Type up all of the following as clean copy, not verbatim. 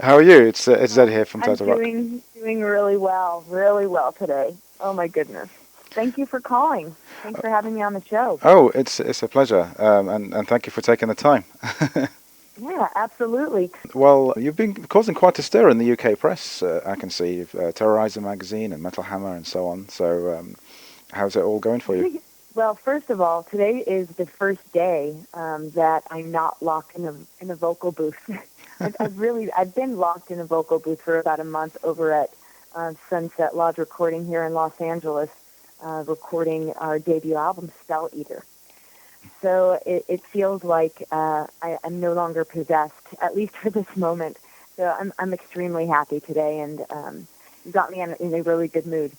How are you? It's Zed here from I'm TotalRock. doing really well today. Oh my goodness. Thank you for calling. Thanks for having me on the show. Oh, it's a pleasure, and thank you for taking the time. Yeah, absolutely. Well, you've been causing quite a stir in the UK press. I can see you've Terrorizer magazine and Metal Hammer and so on. So, how's it all going for you? Well, first of all, today is the first day that I'm not locked in a vocal booth. I've been locked in a vocal booth for about a month over at Sunset Lodge Recording here in Los Angeles, recording our debut album, Spell Eater. So it feels like I'm no longer possessed, at least for this moment. So I'm extremely happy today, and you got me in a really good mood.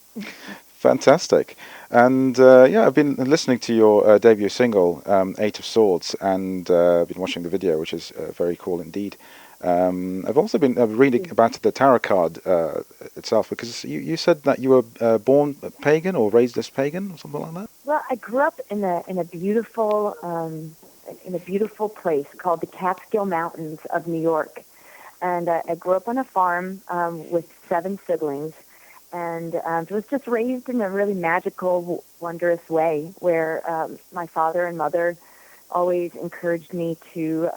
Fantastic. And yeah, I've been listening to your debut single, Eight of Swords, and been watching the video, which is very cool indeed. I've also been reading about the tarot card itself, because you said that you were born pagan or raised as pagan or something like that. Well, I grew up in a beautiful place called the Catskill Mountains of New York, and I grew up on a farm with 7 siblings, and was just raised in a really magical, wondrous way where my father and mother always encouraged me to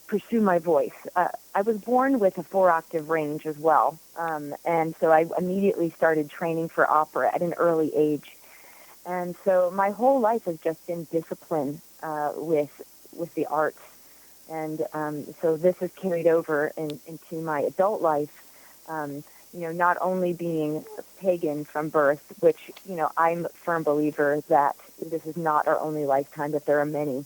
pursue my voice. I was born with a 4-octave range as well, and so I immediately started training for opera at an early age. And so my whole life has just been discipline with the arts, and so this has carried over into my adult life. Not only being pagan from birth, which I'm a firm believer that this is not our only lifetime, that there are many.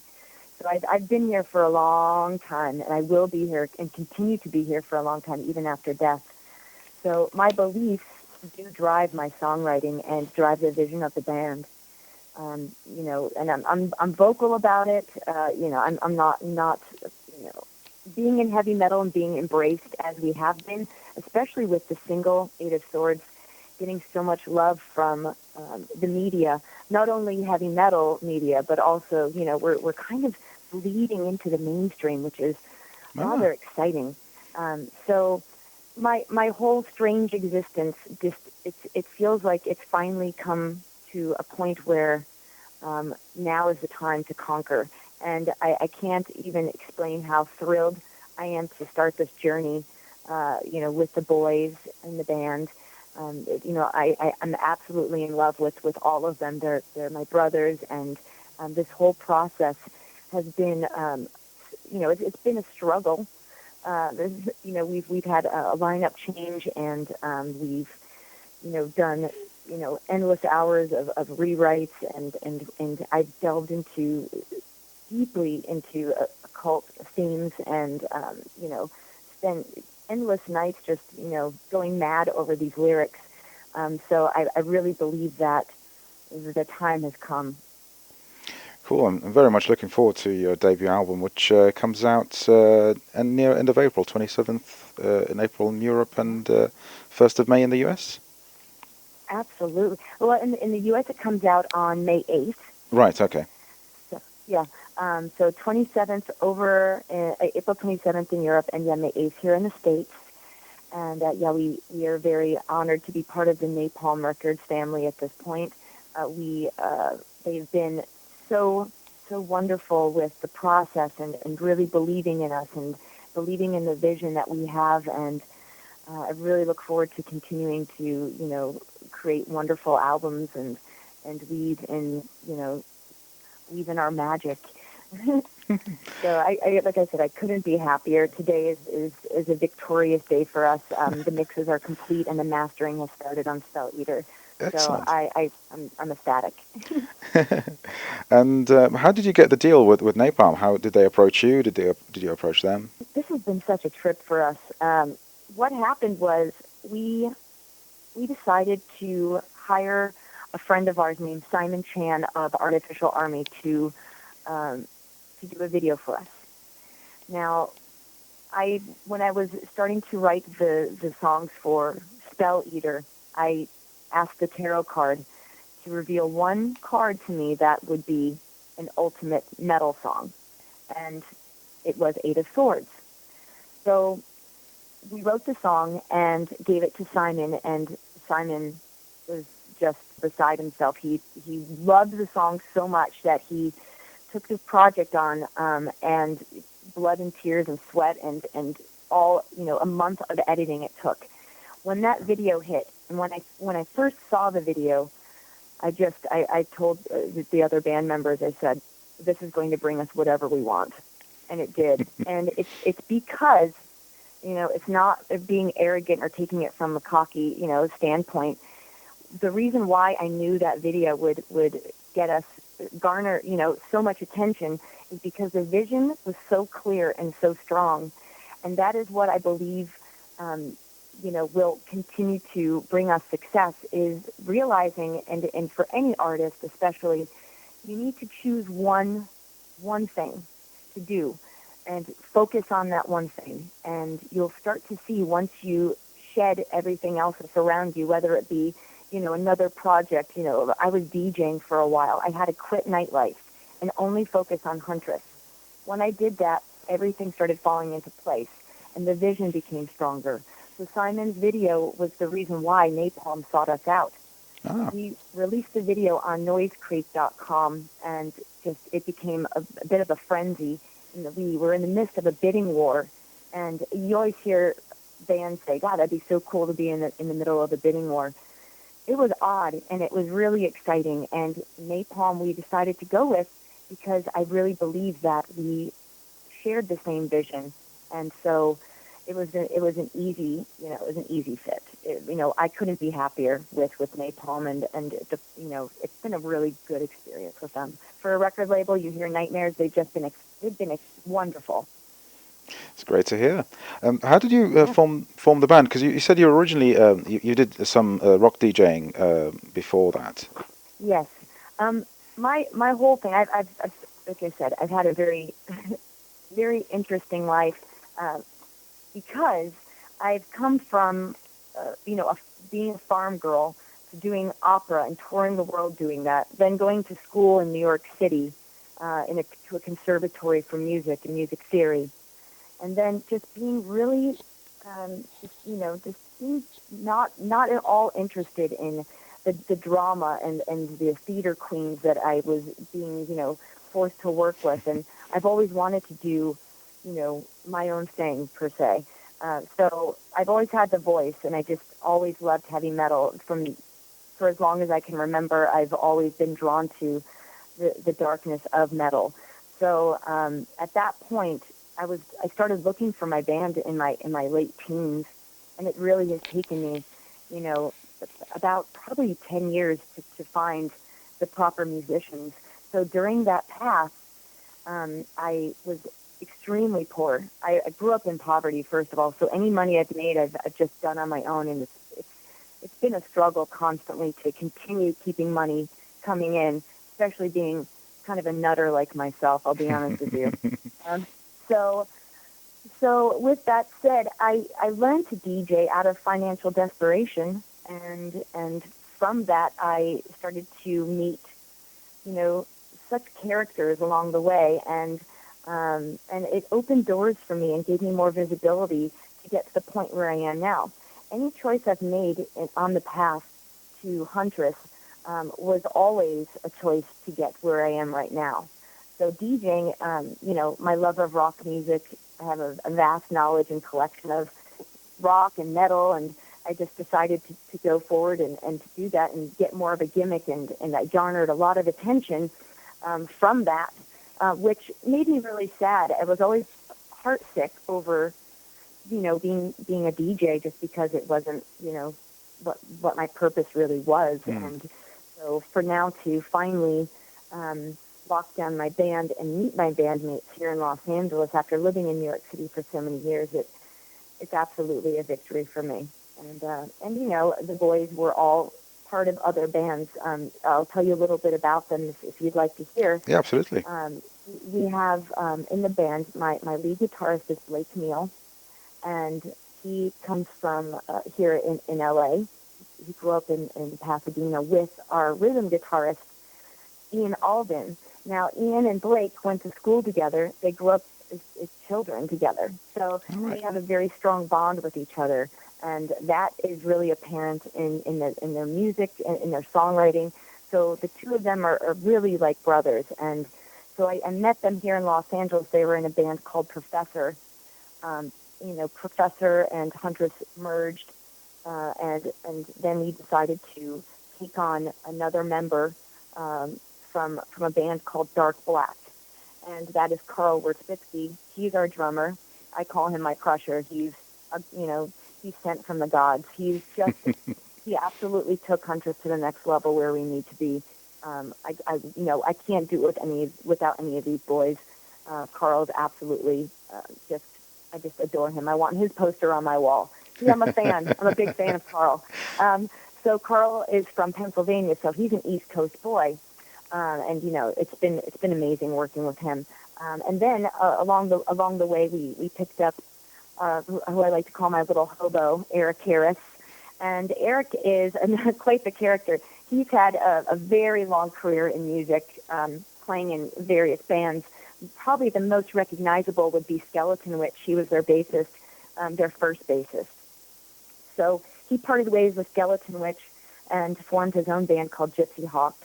So I've been here for a long time, and I will be here and continue to be here for a long time, even after death. So my beliefs do drive my songwriting and drive the vision of the band. And I'm vocal about it. I'm not being in heavy metal and being embraced as we have been, especially with the single Eight of Swords getting so much love from the media, not only heavy metal media, but also we're kind of bleeding into the mainstream, which is Ah, rather exciting. So my whole strange existence just it feels like it's finally come to a point where now is the time to conquer. And I can't even explain how thrilled I am to start this journey, with the boys and the band. I'm absolutely in love with all of them. They're my brothers, and this whole process has been, it's been a struggle. We've had a lineup change, and we've done endless hours of rewrites, and I've delved into deeply into occult themes, and spent endless nights just going mad over these lyrics. So I really believe that the time has come. cool. I'm very much looking forward to your debut album, which comes out near end of April, 27th in April in Europe and 1st of May in the US. Absolutely. Well, in the U.S. it comes out on May 8th. Right. Okay. So, yeah. So 27th over April 27th in Europe, and yeah, May 8th here in the States. And yeah, we are very honored to be part of the Napalm Records family at this point. They've been so wonderful with the process, and really believing in us and believing in the vision that we have. And I really look forward to continuing to create wonderful albums, and weave in our magic. So like I said, I couldn't be happier. Today is a victorious day for us. The mixes are complete, and the mastering has started on Spell Eater. So Excellent. I'm ecstatic. And how did you get the deal with Napalm? How did they approach you? Did you approach them? This has been such a trip for us. What happened was we decided to hire a friend of ours named Simon Chan of Artificial Army to do a video for us. Now, when I was starting to write the songs for Spell Eater, I asked the tarot card to reveal one card to me that would be an ultimate metal song, and it was Eight of Swords. So we wrote the song and gave it to Simon, and Simon was just beside himself. He loved the song so much that he took this project on, and blood and tears and sweat and all, a month of editing it took. When that video hit, and when I first saw the video, I told the other band members, I said, this is going to bring us whatever we want. And it did. And it's because, it's not being arrogant or taking it from a cocky, standpoint. The reason why I knew that video would get us, garner, so much attention is because the vision was so clear and so strong. And that is what I believe, will continue to bring us success, is realizing, and for any artist especially, you need to choose one thing to do and focus on that one thing. And you'll start to see, once you shed everything else that's around you, whether it be, another project. I was DJing for a while. I had to quit nightlife and only focus on Huntress. When I did that, everything started falling into place, and the vision became stronger. So Simon's video was the reason why Napalm sought us out. Ah. We released the video on noisecreek.com, and it became a bit of a frenzy. We were in the midst of a bidding war, and you always hear bands say, God, that'd be so cool to be in the middle of a bidding war. It was odd, and it was really exciting, and Napalm we decided to go with because I really believe that we shared the same vision, and so it was an easy fit. I couldn't be happier with Napalm, and it's been a really good experience with them. For a record label, you hear Nightmares. They've been wonderful. It's great to hear. How did you form the band? Because you said you originally you did some rock DJing before that. Yes. My whole thing, I've like I said, I've had a very very interesting life, because I've come from being a farm girl to doing opera and touring the world doing that, then going to school in New York City to a conservatory for music and music theory. And then just being really, just being not at all interested in the drama and the theater queens that I was being, forced to work with. And I've always wanted to do, my own thing, per se. So I've always had the voice, and I just always loved heavy metal. For as long as I can remember, I've always been drawn to the darkness of metal. So at that point, I started looking for my band in my late teens, and it really has taken me, about probably 10 years to find the proper musicians. So during that path, I was extremely poor. I grew up in poverty, first of all, so any money I've made, I've just done on my own, and it's been a struggle constantly to continue keeping money coming in, especially being kind of a nutter like myself, I'll be honest with you. So with that said, I learned to DJ out of financial desperation, and from that I started to meet, such characters along the way, and it opened doors for me and gave me more visibility to get to the point where I am now. Any choice I've made on the path to Huntress was always a choice to get where I am right now. So DJing, my love of rock music, I have a vast knowledge and collection of rock and metal, and I just decided to go forward and to do that and get more of a gimmick, and I garnered a lot of attention from that, which made me really sad. I was always heartsick over, being a DJ, just because it wasn't, what my purpose really was. And so for now to finally lock down my band and meet my bandmates here in Los Angeles after living in New York City for so many years, it's absolutely a victory for me. And the boys were all part of other bands. I'll tell you a little bit about them if you'd like to hear. Yeah, absolutely. We have in the band, my lead guitarist is Blake Neal, and he comes from here in LA. He grew up in Pasadena with our rhythm guitarist, Ian Alden. Now, Ian and Blake went to school together. They grew up is children together. So All right. they have a very strong bond with each other, and that is really apparent in their music and in their songwriting. So the two of them are really like brothers. And so I met them here in Los Angeles. They were in a band called Professor. Um, Professor and Huntress merged, and then we decided to take on another member from a band called Dark Black, and that is Carl Wurtzbitsky. He's our drummer. I call him my crusher. He's sent from the gods. He absolutely took Huntress to the next level where we need to be. I can't do it without any of these boys. Carl's absolutely just, I just adore him. I want his poster on my wall. Yeah, I'm a fan. I'm a big fan of Carl. So Carl is from Pennsylvania, so he's an East Coast boy, and it's been amazing working with him. And then along the way, we picked up who I like to call my little hobo, Eric Harris. And Eric is quite the character. He's had a very long career in music, playing in various bands. Probably the most recognizable would be Skeleton Witch. He was their bassist, their first bassist. So he parted ways with Skeleton Witch and formed his own band called Gypsy Hawk,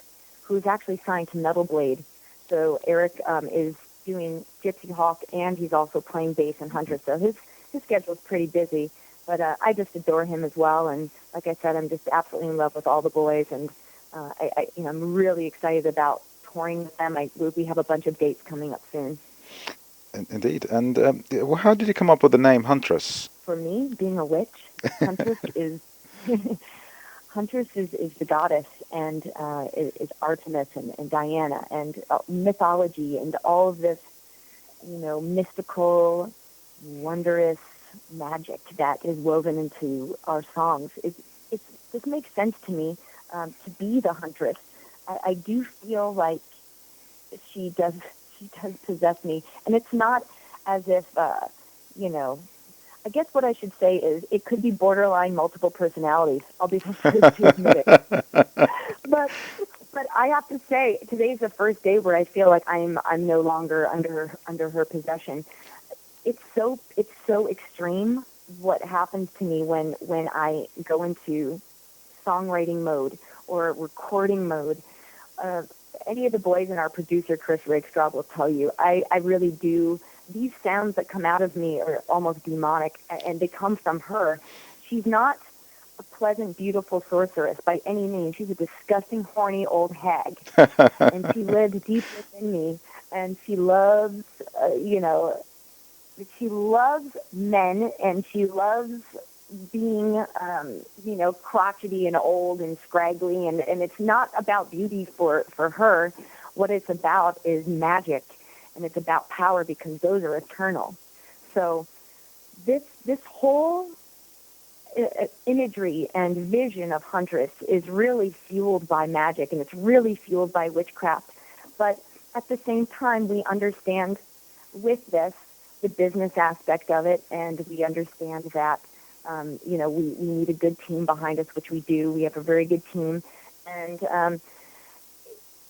who's actually signed to Metal Blade. So Eric is doing Gypsy Hawk, and he's also playing bass in Huntress. So his schedule's pretty busy. But I just adore him as well, and like I said, I'm just absolutely in love with all the boys, and I'm really excited about touring with them. We have a bunch of dates coming up soon. Indeed. And how did you come up with the name Huntress? For me, being a witch, Huntress is Huntress is the goddess, and is Artemis and Diana, and mythology, and all of this, mystical, wondrous magic that is woven into our songs. It just makes sense to me to be the Huntress. I do feel like she does possess me, and it's not as if I guess what I should say is it could be borderline multiple personalities. I'll be the first to admit it. But I have to say, today's the first day where I feel like I'm no longer under her possession. It's so extreme what happens to me when I go into songwriting mode or recording mode. Any of the boys and our producer Chris Rakestraw will tell you, I really do. These sounds that come out of me are almost demonic, and they come from her. She's not a pleasant, beautiful sorceress by any means. She's a disgusting, horny old hag, and she lives deep within me, and she loves, she loves men, and she loves being, crotchety and old and scraggly, and it's not about beauty for her. What it's about is magic, and it's about power, because those are eternal. So this whole imagery and vision of Huntress is really fueled by magic, and it's really fueled by witchcraft. But at the same time, we understand with this the business aspect of it, and we understand that we need a good team behind us, which we do. We have a very good team, and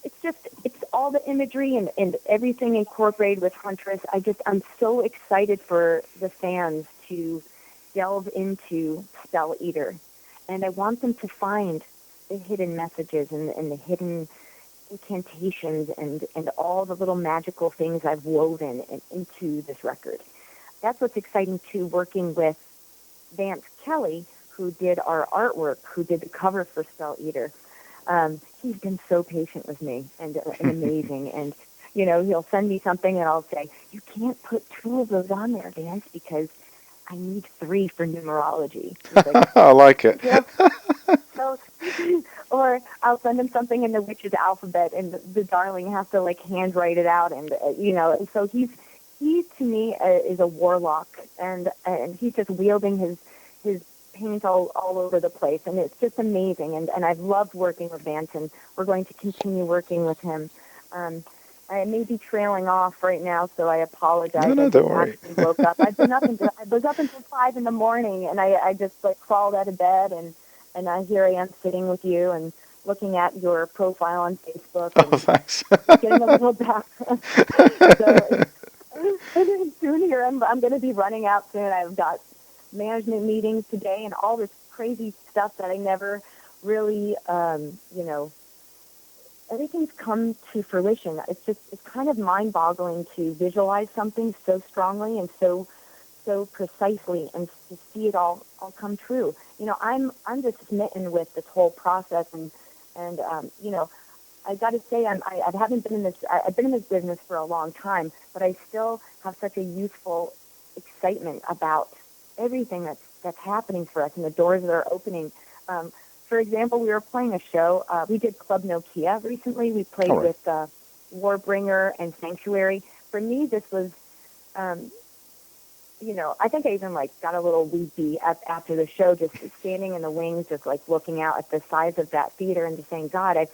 it's all the imagery and everything incorporated with Huntress. I'm so excited for the fans to delve into Spell Eater, and I want them to find the hidden messages and the hidden incantations and all the little magical things I've woven into this record. That's what's exciting too, working with Vance Kelly, who did our artwork, who did the cover for Spell Eater. He's been so patient with me and amazing. And, he'll send me something and I'll say, you can't put 2 of those on there, Vance, because I need 3 for numerology. He's like, I like it. Yeah. So, or I'll send him something in the witch's alphabet, and the darling has to handwrite it out, and and so he to me is a warlock, and he's just wielding his paint all over the place, and it's just amazing, and I've loved working with Vance, and we're going to continue working with him. I may be trailing off right now, so I apologize. No, don't worry. I woke up. I was up until 5 in the morning, and I just crawled out of bed, and here I am sitting with you and looking at your profile on Facebook and thanks. getting a little back. soon here, I'm going to be running out soon. I've got management meetings today and all this crazy stuff that I never really, everything's come to fruition. It's kind of mind-boggling to visualize something so strongly and so precisely, and to see it all come true. I'm just smitten with this whole process, and I got to say, I haven't been in this. I've been in this business for a long time, but I still have such a youthful excitement about everything that's happening for us and the doors that are opening. For example, we were playing a show. We did Club Nokia recently. We played with Warbringer and Sanctuary. For me, this was, I think I even got a little weepy after the show, just standing in the wings, just looking out at the size of that theater and just saying, God, I've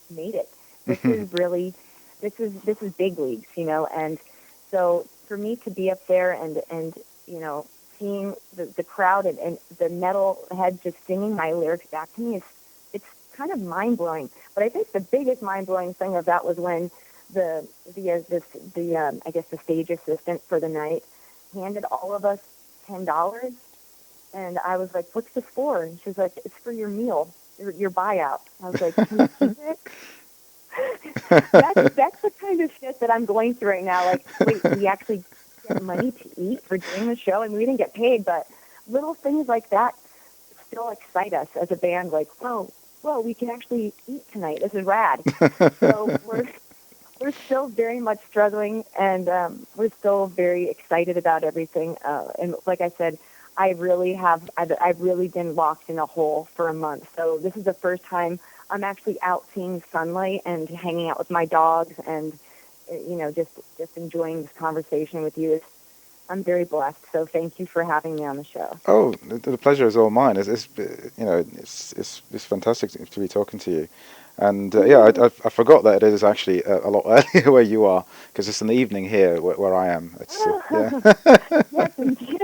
made it. This is really, this is big leagues, and so for me to be up there and seeing the crowd and the metal head just singing my lyrics back to me, it's kind of mind-blowing. But I think the biggest mind-blowing thing of that was when the stage assistant for the night handed all of us $10, and I was like, "What's this for?" And she was like, "It's for your meal, your buyout." I was like, "Can you keep it?" That's the kind of shit that I'm going through right now. Wait, we actually get money to eat for doing the show, and we didn't get paid, but little things like that still excite us as a band. Whoa, we can actually eat tonight. This is rad. So we're still very much struggling, and we're still very excited about everything. And like I said, I've really been locked in a hole for a month. So this is the first time I'm actually out seeing sunlight and hanging out with my dogs, and just enjoying this conversation with you. I'm very blessed. So thank you for having me on the show. Oh, the pleasure is all mine. It's fantastic to be talking to you. And I forgot that it is actually a lot earlier where you are, because it's an evening here where I am. It's Yes, indeed.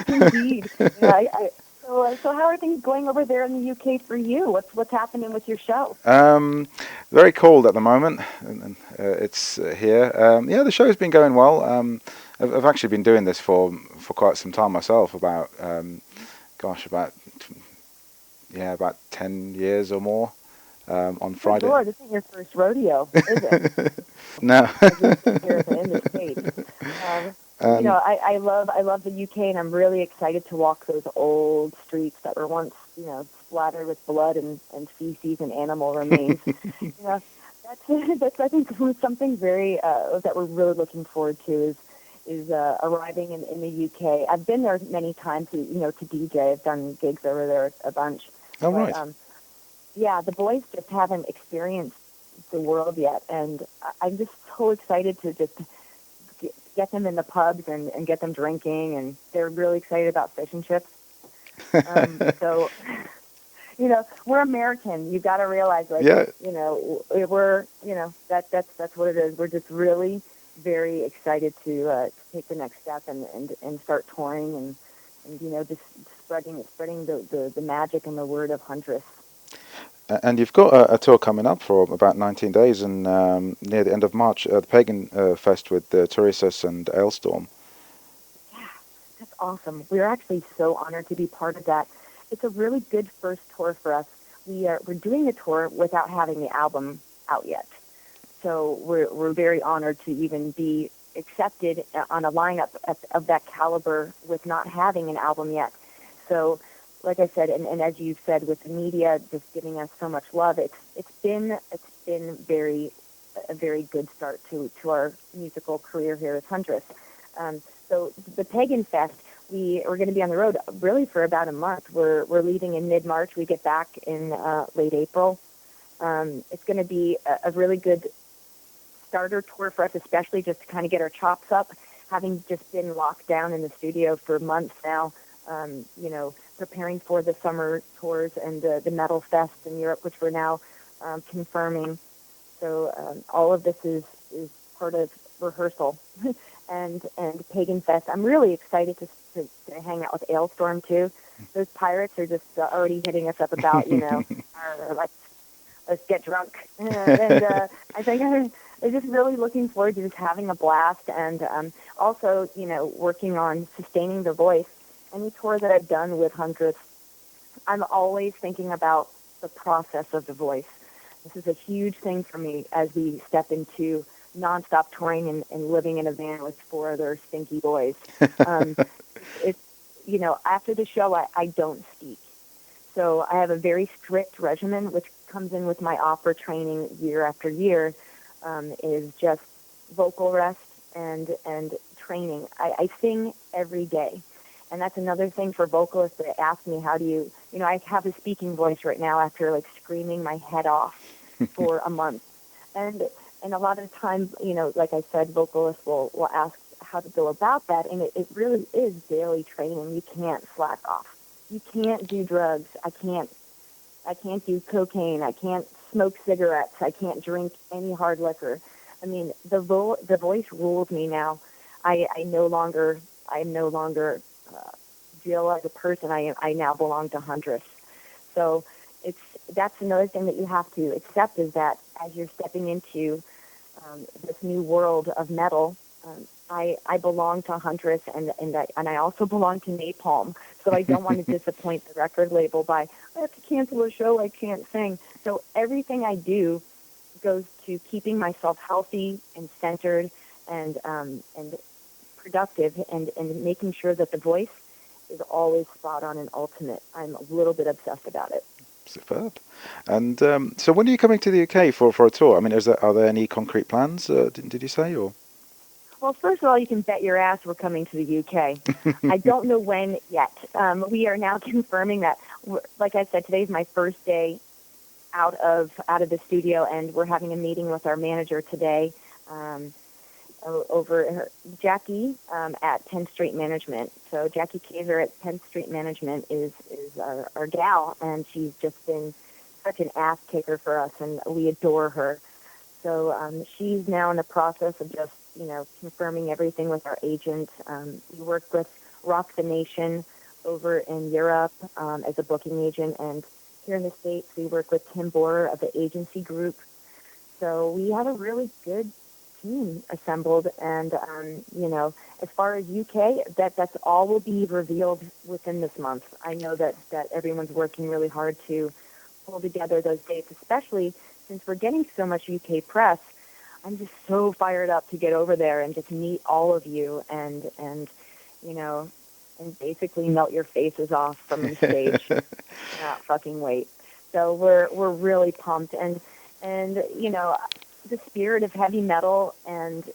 Indeed. Yeah, so how are things going over there in the UK for you? What's happening with your show? Very cold at the moment, and it's here. The show has been going well. I've actually been doing this for quite some time myself. About about 10 years or more. On Friday. Good Lord, this isn't your first rodeo, is it? No. As we sit here in the States. I love the UK, and I'm really excited to walk those old streets that were once, splattered with blood and feces and animal remains. That's I think something very that we're really looking forward to is arriving in the UK. I've been there many times to DJ. I've done gigs over there a bunch. Oh, right. Yeah, the boys just haven't experienced the world yet, and I'm just so excited to just get them in the pubs and get them drinking, and they're really excited about fish and chips. So, we're American. You got to realize, we're, that's what it is. We're just really very excited to take the next step and start touring and just spreading the magic and the word of Huntress. And you've got a tour coming up for about 19 days, and near the end of March, the Pagan Fest with Turisas and Ailstorm. Yeah, that's awesome. We're actually so honored to be part of that. It's a really good first tour for us. We're doing the tour without having the album out yet, so we're very honored to even be accepted on a lineup of that caliber with not having an album yet. So, like I said, and as you said, with the media just giving us so much love, it's been a very good start to our musical career here at Huntress. So the Pagan Fest, we're going to be on the road really for about a month. We're leaving in mid-March. We get back in late April. It's going to be a really good starter tour for us, especially just to kind of get our chops up, having just been locked down in the studio for months now. Preparing for the summer tours and the Metal Fest in Europe, which we're now confirming. So all of this is part of rehearsal. and Pagan Fest. I'm really excited to hang out with Ailstorm too. Those pirates are just already hitting us up about, let's get drunk. And I think I'm just really looking forward to just having a blast, and also, working on sustaining the voice. Any tour that I've done with Huntress, I'm always thinking about the process of the voice. This is a huge thing for me as we step into nonstop touring and living in a van with four other stinky boys. Um, it's, after the show, I don't speak. So I have a very strict regimen, which comes in with my opera training year after year, is just vocal rest and training. I sing every day. And that's another thing for vocalists that ask me, how do you, I have a speaking voice right now after like screaming my head off for a month. And a lot of the time, like I said, vocalists will ask how to go about that. And it really is daily training. You can't slack off. You can't do drugs. I can't do cocaine. I can't smoke cigarettes. I can't drink any hard liquor. I mean, the voice rules me now. I'm no longer Jill as a person. I now belong to Huntress. So that's another thing that you have to accept, is that as you're stepping into this new world of metal, I belong to Huntress, and I also belong to Napalm. So I don't want to disappoint the record label by, I have to cancel a show, I can't sing. So everything I do goes to keeping myself healthy and centered and productive, and making sure that the voice is always spot on and ultimate. I'm a little bit obsessed about it. Superb. And so when are you coming to the UK for a tour? I mean, are there any concrete plans, did you say, or? Well, first of all, you can bet your ass we're coming to the UK. I don't know when yet. We are now confirming that. Like I said, today's my first day out of the studio, and we're having a meeting with our manager today, over Jackie at 10th Street Management. So Jackie Kaiser at 10th Street Management is our gal, and she's just been such an ass kicker for us, and we adore her. So she's now in the process of just, confirming everything with our agent. We work with Rock the Nation over in Europe as a booking agent, and here in the States we work with Tim Borer of the Agency Group. So we have a really good team assembled, and as far as UK, that's all will be revealed within this month. I know that everyone's working really hard to pull together those dates, especially since we're getting so much UK press. I'm just so fired up to get over there and just meet all of you and basically melt your faces off from the stage. Cannot fucking wait. So we're really pumped, and the spirit of heavy metal and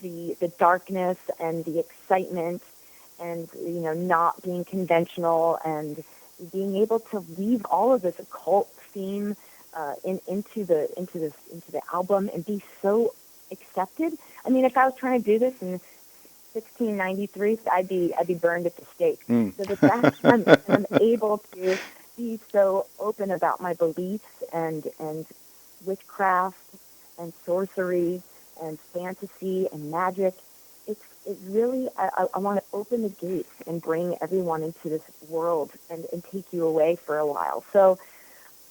the darkness and the excitement and not being conventional and being able to weave all of this occult theme into the album and be so accepted. I mean, if I was trying to do this in 1693, I'd be burned at the stake. So the fact that I'm able to be so open about my beliefs and witchcraft and sorcery and fantasy and magic, it's really, I want to open the gates and bring everyone into this world and take you away for a while. So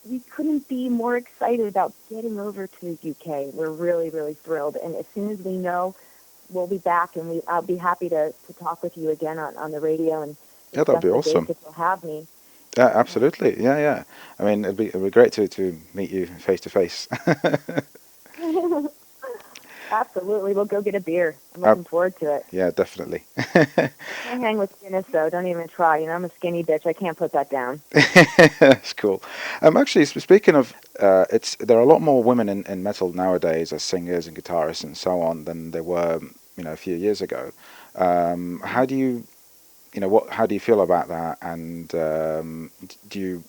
we couldn't be more excited about getting over to the UK. We're really, really thrilled. And as soon as we know, we'll be back, and I'll be happy to talk with you again on the radio and Yeah, that'd be awesome. if you'll have me. Yeah, absolutely. Yeah. I mean, it'd be great to meet you face to face. Absolutely. We'll go get a beer. I'm looking forward to it. Yeah, definitely. I can't hang with Guinness, though. Don't even try. I'm a skinny bitch. I can't put that down. That's cool. Actually, speaking of, there are a lot more women in metal nowadays as singers and guitarists and so on than there were, a few years ago. How do you, how do you feel about that? And do you,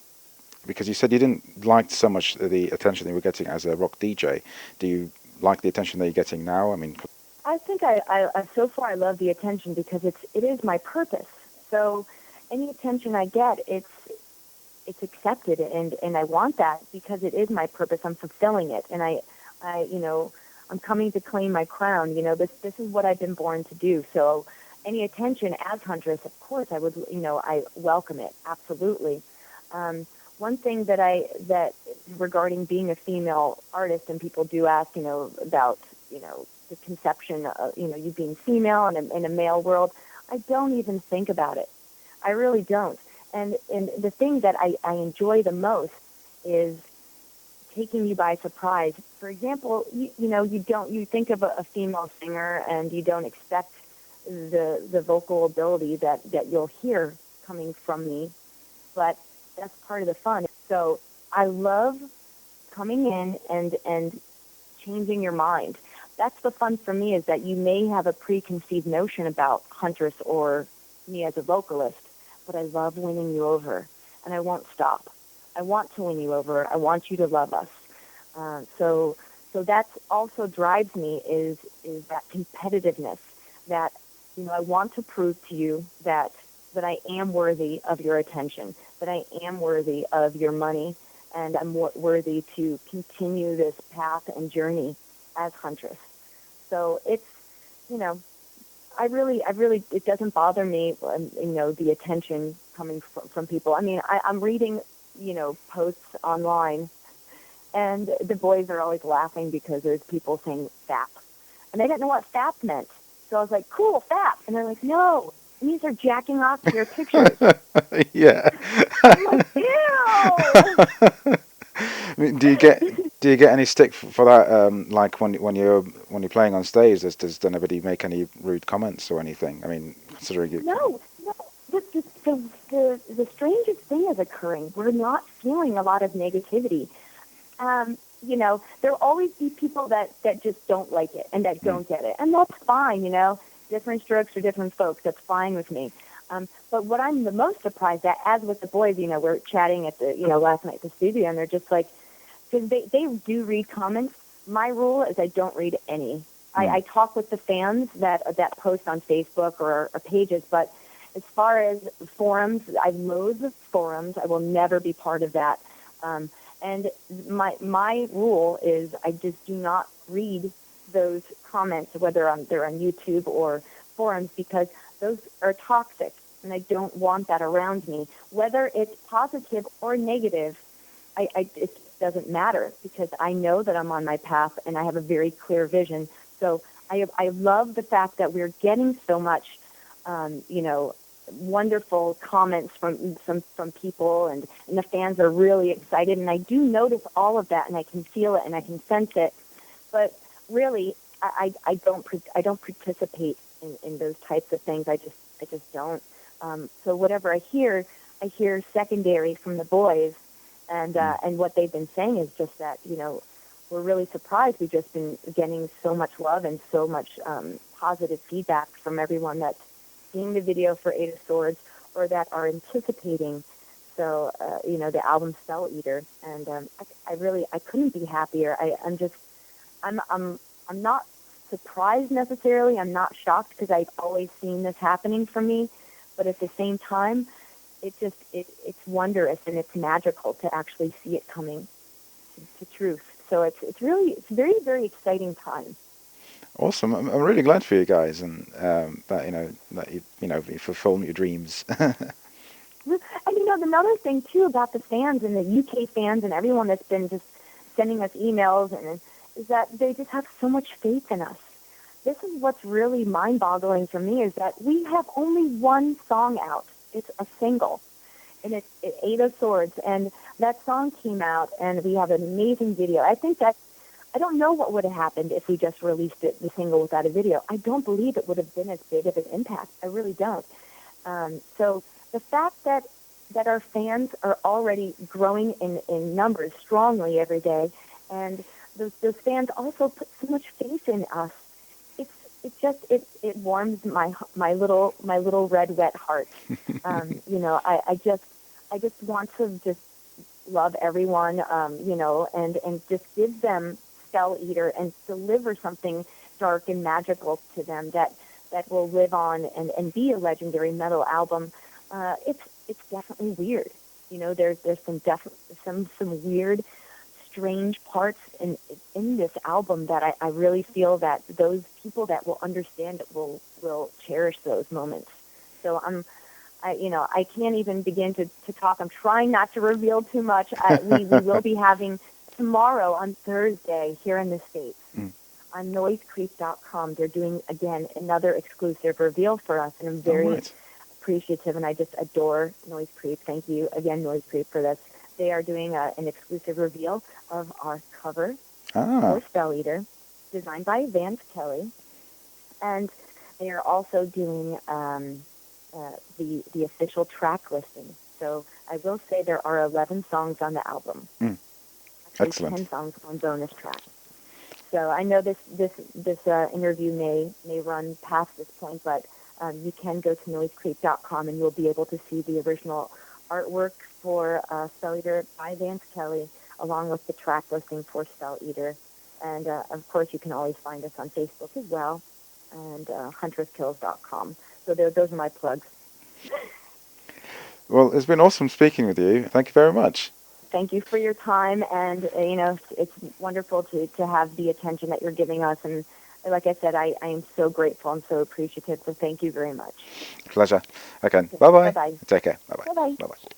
because you said you didn't like so much the attention that you were getting as a rock DJ, do you like the attention that you're getting now? I mean, I think I so far I love the attention because it is my purpose. So any attention I get, it's accepted, and I want that because it is my purpose. I'm fulfilling it, and I'm coming to claim my crown. This is what I've been born to do. So any attention as Huntress, of course, I would, I welcome it absolutely. one thing that regarding being a female artist, and people do ask, about, the conception of, you being female in a male world. I don't even think about it. I really don't. And the thing that I enjoy the most is taking you by surprise. For example, you think of a female singer and you don't expect the vocal ability that you'll hear coming from me, but that's part of the fun. So I love coming in and changing your mind. That's the fun for me, is that you may have a preconceived notion about Huntress or me as a vocalist, but I love winning you over, and I won't stop. I want to win you over. I want you to love us. So that's also drives me is that competitiveness, that, I want to prove to you that I am worthy of your attention, that I am worthy of your money, and I'm worthy to continue this path and journey as Huntress. So it's, I really, it doesn't bother me, the attention coming from people. I mean, I'm reading, posts online, and the boys are always laughing because there's people saying FAP. And they didn't know what FAP meant. So I was like, cool, FAP. And they're like, no, it means they're jacking off to your pictures. Yeah. I'm like, ew! I mean, do you get any stick for that? Like when you're playing on stage, does anybody make any rude comments or anything? I mean, considering you. No. The strangest thing is occurring. We're not feeling a lot of negativity. There'll always be people that just don't like it and that don't get it. And that's fine, different strokes for different folks. That's fine with me. But what I'm the most surprised at, as with the boys, we're chatting at the, last night at the studio, and they're just like, because they do read comments. My rule is I don't read any. I talk with the fans that post on Facebook or pages, but as far as forums, I loathe forums. I will never be part of that. And my rule is I just do not read those comments, whether they're on YouTube or forums, because those are toxic, and I don't want that around me. Whether it's positive or negative, it doesn't matter, because I know that I'm on my path and I have a very clear vision. So I love the fact that we're getting so much, wonderful comments from people, and the fans are really excited, and I do notice all of that, and I can feel it and I can sense it. But really, I don't participate in those types of things. I just don't. So whatever I hear secondary from the boys, and what they've been saying is just that, we're really surprised. We've just been getting so much love and so much positive feedback from everyone that's seeing the video for Eight of Swords, or that are anticipating. So, the album Spell Eater, and I couldn't be happier. I'm not surprised necessarily. I'm not shocked, because I've always seen this happening for me. But at the same time, it's wondrous, and it's magical to actually see it coming to truth. So it's very, very exciting time. Awesome! I'm really glad for you guys, and that you fulfill your dreams. And another thing too about the fans and the UK fans and everyone that's been just sending us emails, and is that they just have so much faith in us. This is what's really mind-boggling for me, is that we have only one song out. It's a single, and it's Eight of Swords, and that song came out, and we have an amazing video. I don't know what would have happened if we just released the single without a video. I don't believe it would have been as big of an impact. I really don't. So the fact that our fans are already growing in numbers strongly every day, and those fans also put so much faith in us. It warms my little red wet heart. I just want to just love everyone, and just give them Spell Eater and deliver something dark and magical to them that will live on and be a legendary metal album. It's definitely weird. There's some weird, strange parts in this album that I really feel that those people that will understand it will cherish those moments. So I can't even begin to talk. I'm trying not to reveal too much. We will be having tomorrow on Thursday here in the States Mm. on noisecreep.com. They're doing, again, another exclusive reveal for us, and I'm All very right. appreciative, and I just adore Noise Creep. Thank you again, Noise Creep, for this. They are doing an exclusive reveal of our cover Ah. for Spell Eater, designed by Vance Kelly, and they are also doing the official track listing. So I will say there are 11 songs on the album. Mm. Actually, Excellent. 10 songs on bonus tracks. So I know this interview may run past this point, but you can go to noisecreep.com and you'll be able to see the original artwork for Spell Eater by Vance Kelly, along with the track listing for Spell Eater. And of course, you can always find us on Facebook as well, and huntress.kills.com. So those are my plugs. Well, it's been awesome speaking with you. Thank you very much. Thank you for your time, and it's wonderful to have the attention that you're giving us. And like I said, I am so grateful and so appreciative. So thank you very much. Pleasure. Okay. Okay. Bye bye. Bye-bye. Take care. Bye bye. Bye-bye. Bye bye.